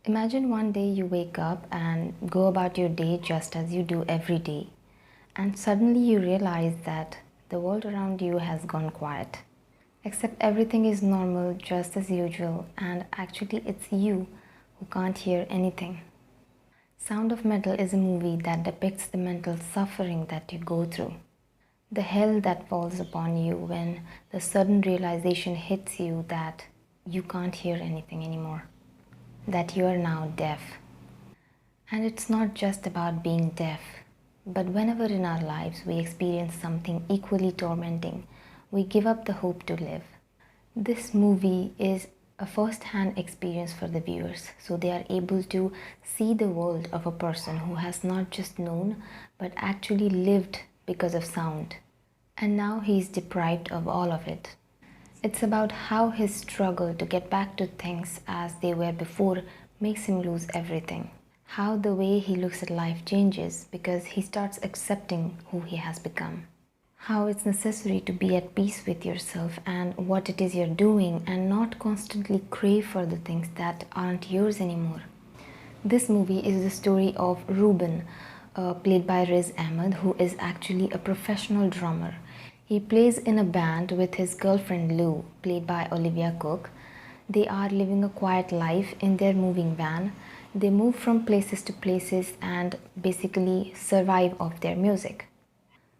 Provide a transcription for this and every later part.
Imagine one day you wake up and go about your day just as you do every day, and suddenly you realize that the world around you has gone quiet. Except everything is normal, just as usual, and actually it's you who can't hear anything. Sound of Metal is a movie that depicts the mental suffering that you go through. The hell that falls upon you when the sudden realization hits you that you can't hear anything anymore, that you are now deaf. And it's not just about being deaf, but whenever in our lives we experience something equally tormenting, we give up the hope to live. This movie is a first hand experience for the viewers, so they are able to see the world of a person who has not just known but actually lived because of sound. And now he is deprived of all of it. It's about how his struggle to get back to things as they were before makes him lose everything. How the way he looks at life changes because he starts accepting who he has become. How it's necessary to be at peace with yourself and what it is you're doing and not constantly crave for the things that aren't yours anymore. This movie is the story of Ruben, played by Riz Ahmed, who is actually a professional drummer. He plays in a band with his girlfriend Lou, played by Olivia Cook. They are living a quiet life in their moving van. They move from places to places and basically survive off their music.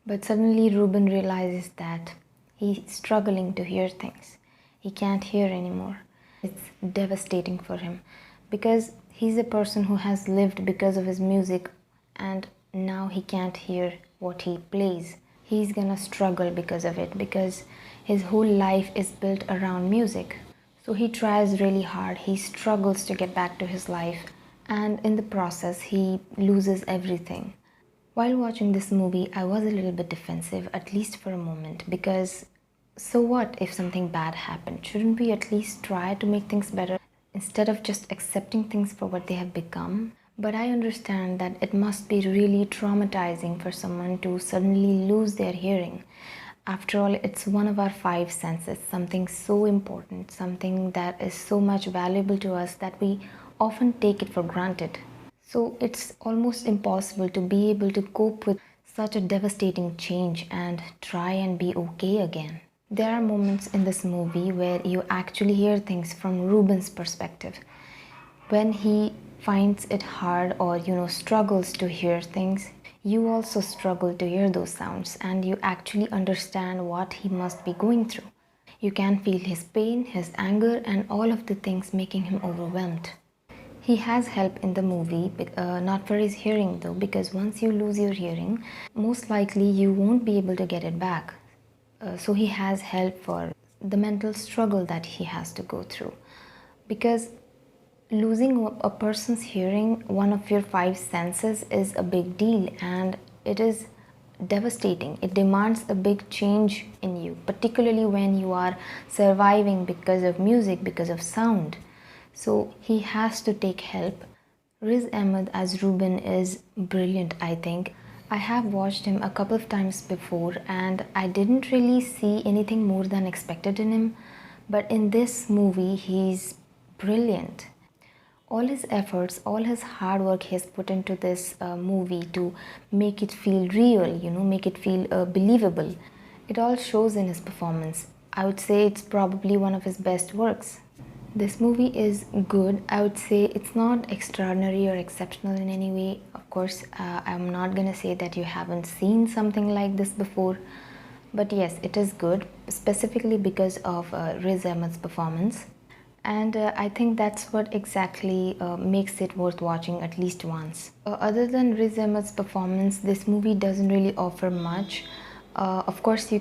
But suddenly Ruben realizes that he's struggling to hear things. He can't hear anymore. It's devastating for him because he's a person who has lived because of his music and now he can't hear what he plays. He's gonna struggle because of it because his whole life is built around music. So he tries really hard. He struggles to get back to his life and in the process he loses everything. While watching this movie, I was a little bit defensive, at least for a moment, because so what if something bad happened? Shouldn't we at least try to make things better instead of just accepting things for what they have become? But I understand that it must be really traumatizing for someone to suddenly lose their hearing. After all, it's one of our five senses, something so important, something that is so much valuable to us that we often take it for granted. So it's almost impossible to be able to cope with such a devastating change and try and be okay again. There are moments in this movie where you actually hear things from Ruben's perspective. When he finds it hard or struggles to hear things, you also struggle to hear those sounds and you actually understand what he must be going through. You can feel his pain, his anger, and all of the things making him overwhelmed. He has help in the movie, not for his hearing though, because once you lose your hearing, most likely you won't be able to get it back. So he has help for the mental struggle that he has to go through. Because losing a person's hearing, one of your five senses, is a big deal and it is devastating. It demands a big change in you, particularly when you are surviving because of music, because of sound. So he has to take help. Riz Ahmed as Ruben is brilliant, I think. I have watched him a couple of times before and I didn't really see anything more than expected in him. But in this movie, he's brilliant. All his efforts, all his hard work he has put into this movie to make it feel real, make it feel believable. It all shows in his performance. I would say it's probably one of his best works. This movie is good. I would say it's not extraordinary or exceptional in any way. Of course, I'm not gonna say that you haven't seen something like this before, but yes, it is good, specifically because of Riz Ahmed's performance. And I think that's what exactly makes it worth watching at least once. Other than Riz Ahmed's performance, this movie doesn't really offer much. Of course, you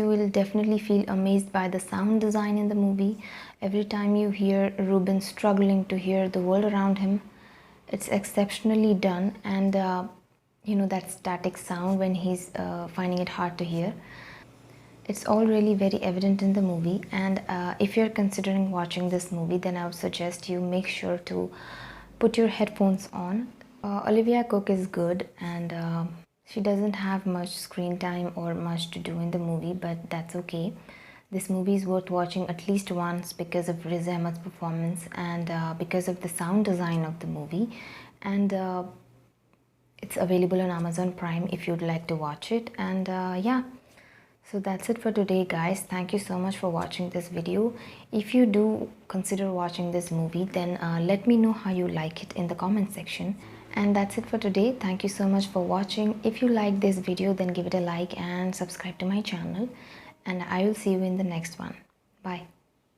will definitely feel amazed by the sound design in the movie. Every time you hear Ruben struggling to hear the world around him, it's exceptionally done, and that static sound when he's finding it hard to hear. It's all really very evident in the movie, and if you're considering watching this movie, then I would suggest you make sure to put your headphones on. Olivia Cook is good, and she doesn't have much screen time or much to do in the movie, but that's okay. This movie is worth watching at least once because of Riz Ahmed's performance and because of the sound design of the movie. And it's available on Amazon Prime if you'd like to watch it. And yeah, so that's it for today, guys. Thank you so much for watching this video. If you do consider watching this movie, then let me know how you like it in the comment section. And that's it for today. Thank you so much for watching. If you like this video, then give it a like and subscribe to my channel. And I will see you in the next one. Bye.